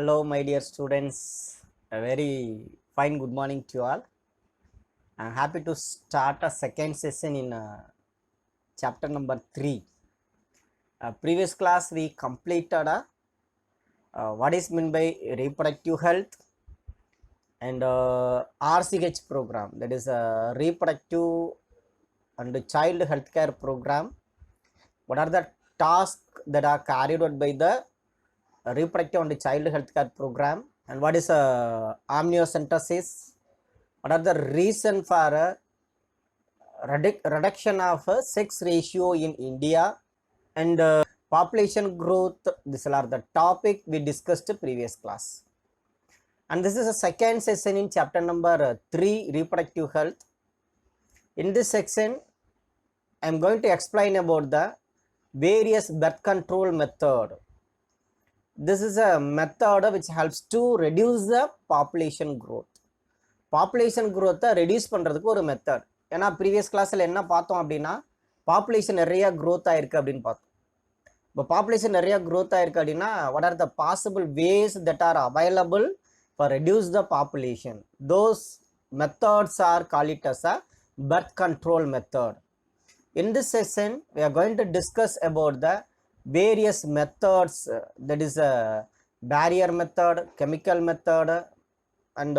Hello, my dear students. A very fine good morning to you all. I'm happy to start a second session in chapter number 3. Previous class we completed what is meant by reproductive health and RCH program, that is a reproductive and child healthcare program. What are the tasks that are carried out by the reproductive and child healthcare program, and what is amniocentesis? What are the reason for reduction of sex ratio in India and population growth? These are the topic we discussed previous class, and this is a second session in chapter number 3, reproductive health. In this section I am going to explain about the various birth control method. This is a method which helps to reduce the population growth. Population க்ரோத்தை reduce பண்ணுறதுக்கு ஒரு method. ஏன்னா previous கிளாஸில் என்ன பார்த்தோம் அப்படின்னா, population நிறையா growth ஆயிருக்கு அப்படின்னு பார்த்தோம். இப்போ பாப்புலேஷன் நிறையா க்ரோத் ஆயிருக்கு அப்படின்னா, what are the possible ways that are available for reduce the population? Those methods are call it as a birth control method. In this session we are going to discuss about the various methods, that is a barrier method, chemical method, and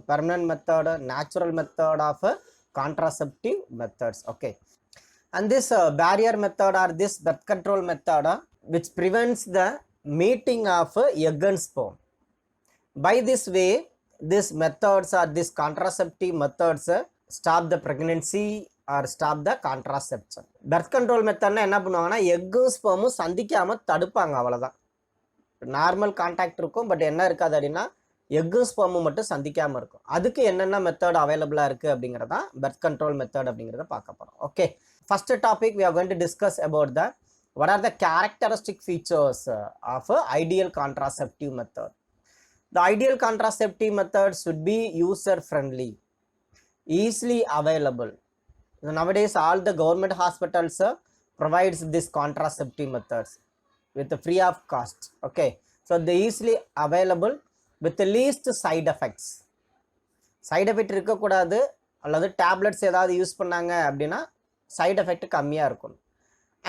permanent method, natural method of contraceptive methods. Okay, and this barrier method or this birth control method which prevents the meeting of egg and sperm. By this way, these methods or these contraceptive methods stop the pregnancy or stop the contraception. Birth control method என்ன பண்ணுவாங்கன்னா, எக்கும் ஸ்பெர்மும் சந்திக்காம தடுப்பாங்க, அவ்வளவுதான். Normal contact இருக்கும், but என்ன இருக்காது அப்படின்னா எக்கும் ஸ்பெர்மும் மட்டும் சந்திக்காமல் இருக்கும். அதுக்கு என்னென்ன மெத்தட் அவைலபிளாக இருக்குது அப்படிங்கிறதா பர்த் கண்ட்ரோல் மெத்தட் அப்படிங்கிறத பார்க்க போகிறோம். Okay, first topic we are going to discuss about the what are the characteristic features of ideal contraceptive method. The ideal contraceptive method should be user friendly, easily available. Nowadays all the government hospitals provides this contraceptive methods with free of cost. Okay, so they easily available with the least side effects. Side effect இருக்கக்கூடாது, அல்லது tablets ஏதாவது use பண்ணாங்க அப்படின்னா side effect கம்மியாக இருக்கும்.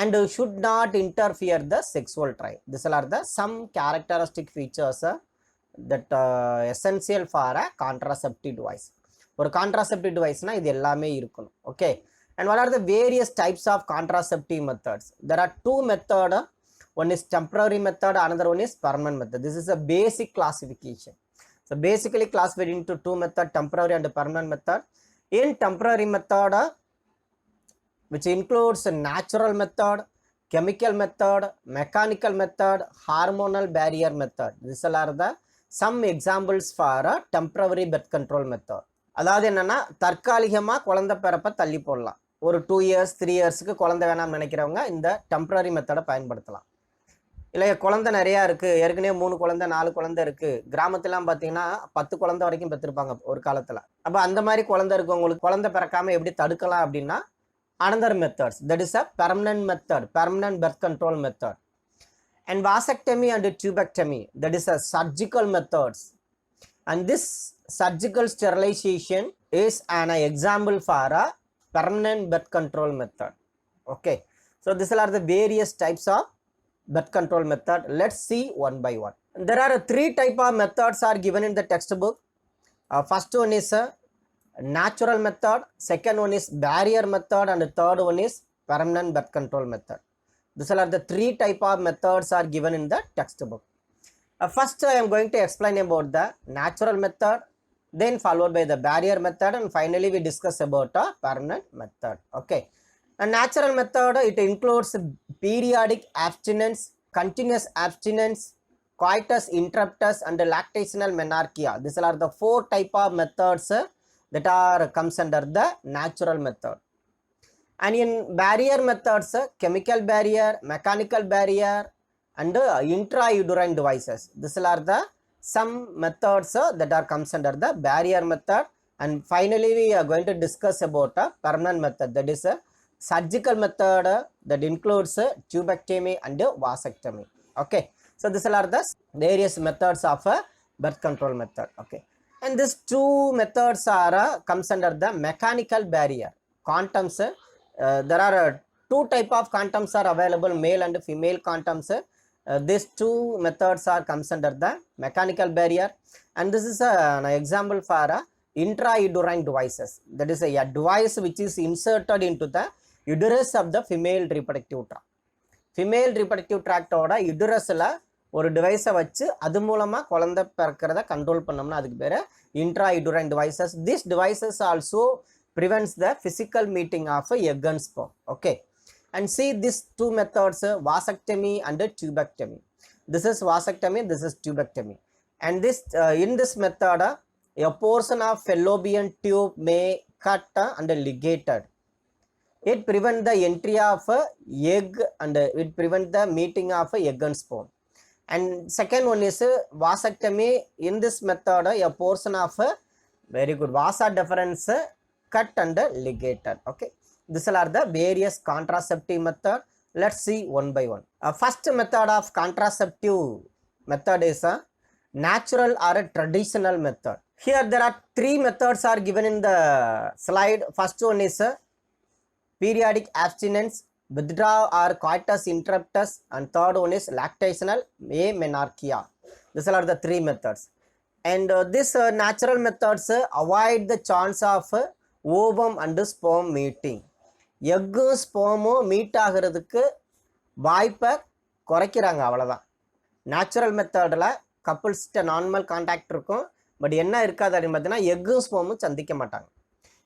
And should not interfere the sexual drive. This are the some characteristic features that essential for a contraceptive device. ஒரு contraceptive டிவைஸ்னால் இது எல்லாமே இருக்கணும். Okay, and what are the various types of contraceptive methods? There are two method. One is temporary method, another one is permanent method. This is a basic classification. So basically classified into two method, temporary and permanent method. In temporary method, which includes natural method, chemical method, mechanical method, hormonal barrier method. These are the some examples for a temporary birth control method. அதாவது என்னன்னா, தற்காலிகமா குழந்தை பிறப்ப தள்ளி போடலாம். ஒரு 2 years 3 yearsக்கு குழந்தை வேணாம்னு நினைக்கிறவங்க இந்த டெம்பரரி மெத்தடை பயன்படுத்தலாம். இல்லை குழந்தை நிறையா இருக்குது, ஏற்கனவே 3 குழந்தை 4 குழந்தை இருக்குது, கிராமத்துலாம் பார்த்தீங்கன்னா 10 குழந்தை வரைக்கும் பெற்றிருப்பாங்க ஒரு காலத்தில். அப்போ அந்த மாதிரி குழந்தை இருக்கவங்களுக்கு குழந்தை பிறக்காமல் எப்படி தடுக்கலாம் அப்படின்னா, another methods, that is a permanent method, permanent birth control method. And vasectomy and tubectomy, that is a surgical methods, and this surgical sterilization is an example for a permanent birth control method. Okay, so these are the various types of birth control method. Let's see one by one. There are 3 type of methods are given in the textbook. First one is a natural method, second one is barrier method, and the third one is permanent birth control method. These are the 3 type of methods are given in the textbook. First I am going to explain about the natural method, then followed by the barrier method, and finally we discuss about a permanent method. Okay, a natural method, it includes periodic abstinence, continuous abstinence, coitus interruptus, and lactational amenorrhagia. These are the 4 type of methods that are comes under the natural method. And in barrier methods, chemical barrier, mechanical barrier, and intrauterine devices. These are the some methods that are comes under the barrier method. And finally we are going to discuss about a permanent method, that is a surgical method that includes tubectomy and vasectomy. Okay, So these are the various methods of a birth control method. Okay, and these two methods are comes under the mechanical barrier. Condoms, there are two type of condoms are available, male and female condoms. These two methods are comes under the mechanical barrier, and this is an example for intrauterine devices. That is a device which is inserted into the uterus of the female reproductive tract. Female reproductive tract oda uterusல ஒரு டிவைஸை வச்சு அது மூலமாக குழந்தை பிறக்கிறத control பண்ணோம்னா அதுக்கு பேர் intrauterine devices. These devices also prevents the physical meeting of egg and sperm. Okay, and see these two methods, vasectomy and tubectomy. This is vasectomy, this is tubectomy, and this in this method a portion of fallopian tube may cut and ligated. It prevent the entry of egg and it prevent the meeting of egg and sperm. And second one is vasectomy. In this method a portion of very good vasa deferens cut and ligated. Okay, these are the various contraceptive method. Let's see one by one. First method of contraceptive method is a natural or a traditional method. Here there are three methods are given in the slide. First one is periodic abstinence, withdrawal or coitus interruptus, and third one is lactational amenorrhagia. These are the three methods. And this natural methods avoid the chance of ovum and sperm meeting. Egg sperm meet ஆகிறதுக்கு வாய்ப்பை குறைக்கிறாங்க, அவ்வளோதான். Natural மெத்தடில் கப்புள்ஸ்கிட்ட normal contact இருக்கும், but என்ன இருக்காது அப்படின்னு பார்த்தீங்கன்னா எக்கும் ஸ்பெர்மும் சந்திக்க மாட்டாங்க.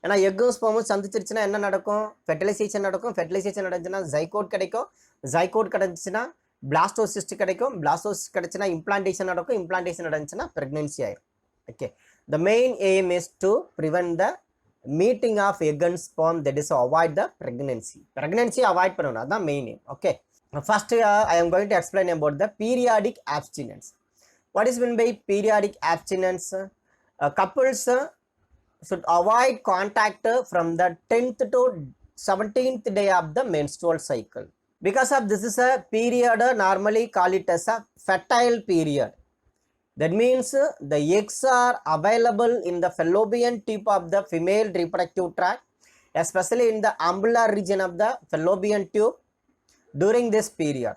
ஏன்னா எக்கும் ஸ்பெர்மும் சந்திச்சிருச்சுன்னா என்ன நடக்கும்? ஃபெர்டிலைசேஷன் நடக்கும். ஃபெர்டிலைசேஷன் நடந்துச்சுன்னா ஜைகோட் கிடைக்கும். ஜைகோட் கிடைச்சின்னா பிளாஸ்டோசிஸ்ட் கிடைக்கும். பிளாஸ்டோசிஸ்ட் கிடைச்சுன்னா இம்ப்ளான்டேஷன் நடக்கும். இம்ப்ளான்டேஷன் நடந்துச்சுன்னா ப்ரெக்னென்சி ஆயிரும். Okay, the main aim is to prevent the meeting of egg and sperm, that is avoid the pregnancy. ப்ரெக்னென்சியை அவாய்ட் பண்ணணும், அதுதான் main aim. Okay, first I am going to explain about the periodic abstinence. What is meant by periodic abstinence? Couples should avoid contact from the 10th to 17th day of the menstrual cycle. Because of this is a period, normally call it as a fertile period. That means the eggs are available in the fallopian tube of the female reproductive tract, especially in the umbilical region of the fallopian tube during this period.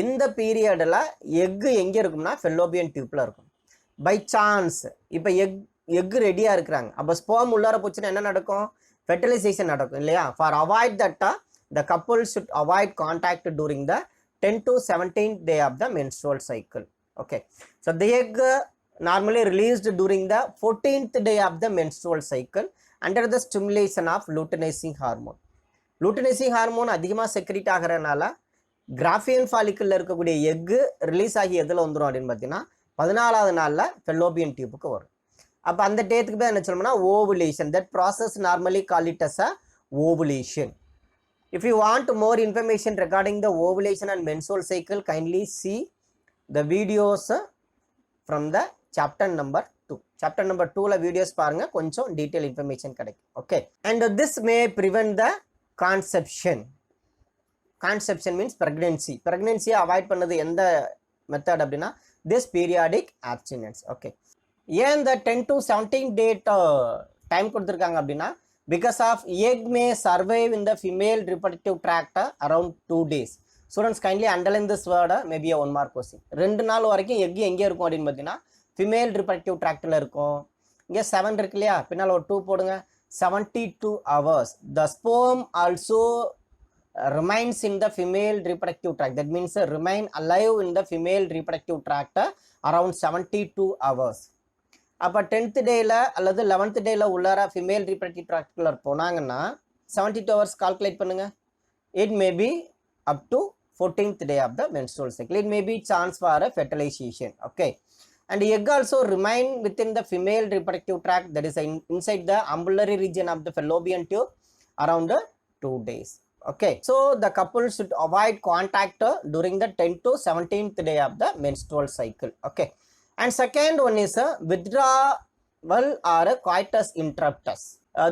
இந்த பீரியடில் egg எங்கே இருக்கும்னா fallopian டியூப்பில் இருக்கும். By chance இப்போ egg ரெடியாக இருக்கிறாங்க, அப்போ sperm உள்ளார போச்சுன்னா என்ன நடக்கும்? ஃபெர்டிலைசேஷன் நடக்கும் இல்லையா? ஃபார் அவாய்ட் தட்டா the couple should avoid contact during the 10 to 17th day of the menstrual cycle. Okay, so the egg normally released during the 14th day of the menstrual cycle under the stimulation of luteinizing hormone. Luteinizing hormone அதிகமாக secrete ஆகிறதுனால Graafian ஃபாலிக்கில் இருக்கக்கூடிய egg release ஆகி எதில் வந்துடும் அப்படின்னு பார்த்தீங்கன்னா 14வது நாளில் fallopian டியூப்புக்கு வரும். அப்போ அந்த டேத்துக்கு தான் என்ன சொல்லணும்னா ovulation. That process normally call it as a ovulation. If you want more information regarding the ovulation and menstrual cycle, kindly see the videos from the chapter number 2. Chapter number 2ல videos பாருங்கள், கொஞ்சம் detail information கிடைக்கும். Okay, and this may prevent the conception. Conception means pregnancy. Pregnancy avoid பண்ணது எந்த method அப்படின்னா this periodic ஆப்ஸ்டினன்ஸ். Okay, ஏன் இந்த 10 to 17 date time கொடுத்துருக்காங்க அப்படின்னா because of egg may survive in the female reproductive tract around 2 days. Students kindly underline this வேர்டை, maybe 1 mark question. 2 நாள் வரைக்கும் எக் எங்கே இருக்கும் அப்படின்னு பார்த்தீங்கன்னா ஃபீமேல் ரிப்ரடக்டிவ் ட்ராக்டில் இருக்கும். இங்கே 7 இருக்கு இல்லையா, பின்னால் ஒரு 2 போடுங்க. 72 hours the sperm also remains in the female reproductive tract. That means remain alive in the female reproductive tract around 72 hours. அப்போ 10th டேயில் அல்லது 11th டேயில் உள்ளார ஃபீமேல் reproductive tract போனாங்கன்னா 72 hours கால்குலேட் பண்ணுங்க. It may be up to 14th day of the menstrual cycle. It may be chance for a fertilization. Okay, and egg also remain within the female reproductive tract, that is inside the umbilical region of the fallopian tube around 2 days. Okay, so the couple should avoid contact during the 10th to 17th day of the menstrual cycle. Okay, and second one is withdrawal or coitus interruptus.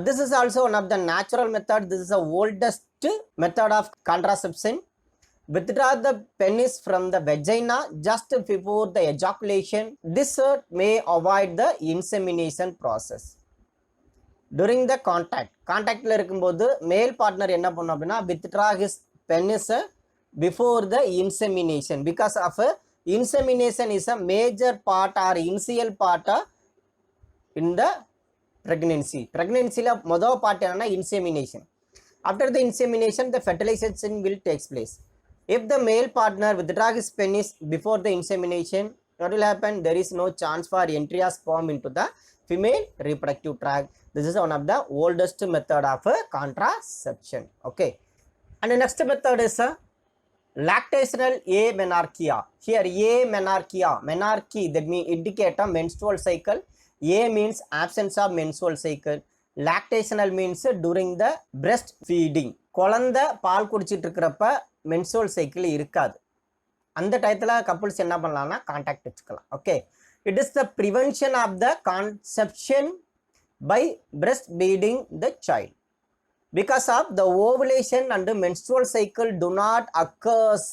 This is also one of the natural method. This is the oldest method of contraception. withdraw the penis from the vagina just before the ejaculation. This may avoid the insemination process. During the contactல இருக்கும்போது மேல் partner என்ன பண்ணும் அப்படின்னா withdraw his penis before the insemination, because of insemination is a major part or initial part in the pregnancyல முதல் part என்னன்னா insemination. After the insemination, the fertilization will take place. If the male partner withdraw his penis before the insemination, what will happen? There is no chance for entry of sperm into the female reproductive tract. This is one of the oldest method of contraception. Okay. And the next method is lactational amenorrhagia. Here amenorrhagia, menarche, that means indicate a menstrual cycle. A means absence of menstrual cycle. Lactational means during the breast feeding. குழந்தை பால் குடிச்சிட்டு இருக்கிறப்ப menstrual cycle இருக்காது. அந்த டயத்துல couples என்ன பண்ணலாம்னா contact வச்சுக்கலாம். Okay, it is the prevention of the conception by breastfeeding the child. Because of the ovulation and the menstrual cycle do not occurs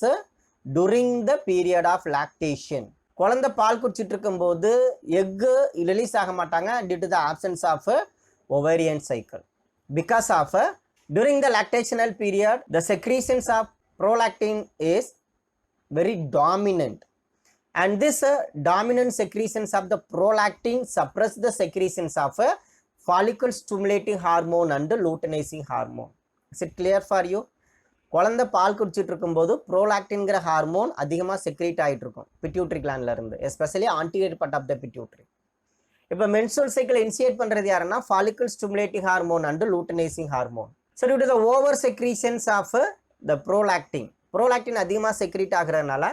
during the period of lactation. குழந்தை பால் குடிச்சிட்டு இருக்கும்போது egg release ஆக மாட்டாங்க due to the absence of ovarian cycle. Because of during the lactational period, the secretions of prolactin is very dominant, and this dominant secretions of the prolactin suppress the secretions of follicle stimulating hormone and luteinizing hormone. Is it clear for you? குழந்தை பால் குடிச்சிட்டு இருக்கும்போது ப்ரோலாக்டின்கிற hormone அதிகமாக secrete ஆகிட்டு இருக்கும் pituitary கிளாண்ட்ல இருந்து, especially anterior part of the pituitary. இப்போ menstrual cycle initiate பண்ணுறது யாருன்னா follicle stimulating hormone and luteinizing hormone. So due to the over secretions of the prolactin அதிகமாக செக்ரீட் ஆகிறதுனால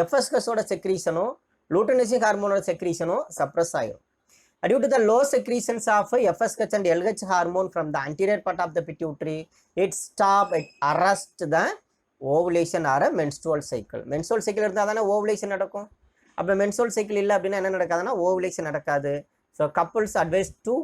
எஃப்எஸ்கஸோட செக்ரீஷனும் லூட்டினைசிங் ஹார்மோனோட செக்ரீஷனும் சப்ரஸ் ஆகிடும். Due to the low secretions of FSH and LH hormone from the anterior part of the pituitary, it arrests the ovulation or a menstrual cycle. Menstrual cycle இருந்தால் தானே ovulation நடக்கும். அப்போ menstrual cycle இல்லை அப்படின்னா என்ன நடக்காதுன்னா ovulation நடக்காது. So couples advised to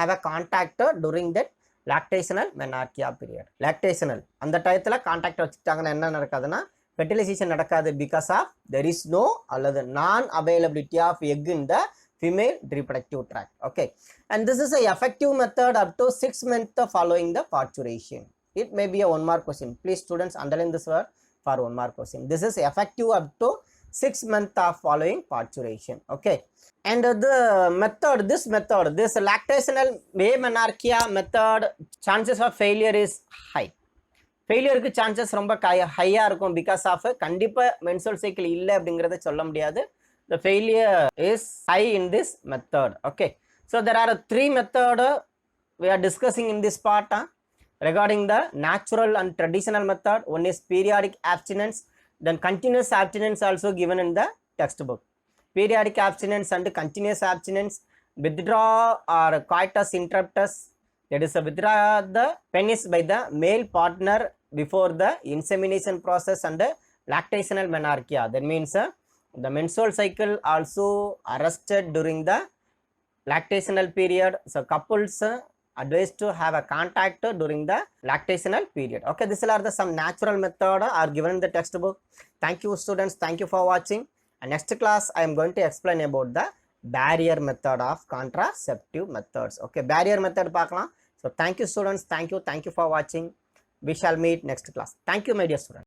have a contact during that lactational menarche period. Lactational அந்த டயத்தில் கான்டாக்ட் வச்சுட்டாங்கன்னா என்ன நடக்காதுன்னா fertilization நடக்காது, because of there is no அல்லது non availability of egg in the female reproductive tract. Okay, and this is a effective method up to 6 months following the parturition. It may be a 1 mark question. Please students underline this word for 1 mark question. This is effective up to 6 months of following parturition. Okay, and this lactational amenorrhagia method, chances of failure is high. ஃபெயிலியருக்கு chances ரொம்ப ஹையாக இருக்கும், because of கண்டிப்பாக menstrual cycle இல்லை அப்படிங்கிறத சொல்ல முடியாது. The failure is high in this method. Okay, so there are 3 methods we are discussing in this part regarding the natural and traditional method. One is periodic abstinence, then continuous abstinence also given in the textbook. Periodic abstinence and continuous abstinence, withdraw or coitus interruptus, that is withdraw the penis by the male partner before the insemination process, and lactational menarrhagia, that means the menstrual cycle also arrested during the lactational period. So couples advised to have a contact during the lactational period. Okay, these are the some natural method are given in the textbook. Thank you students, thank you for watching. And next class I am going to explain about the barrier method of contraceptive methods. Okay, barrier method paakalam. So thank you students, thank you for watching. We shall meet next class. Thank you my dear students.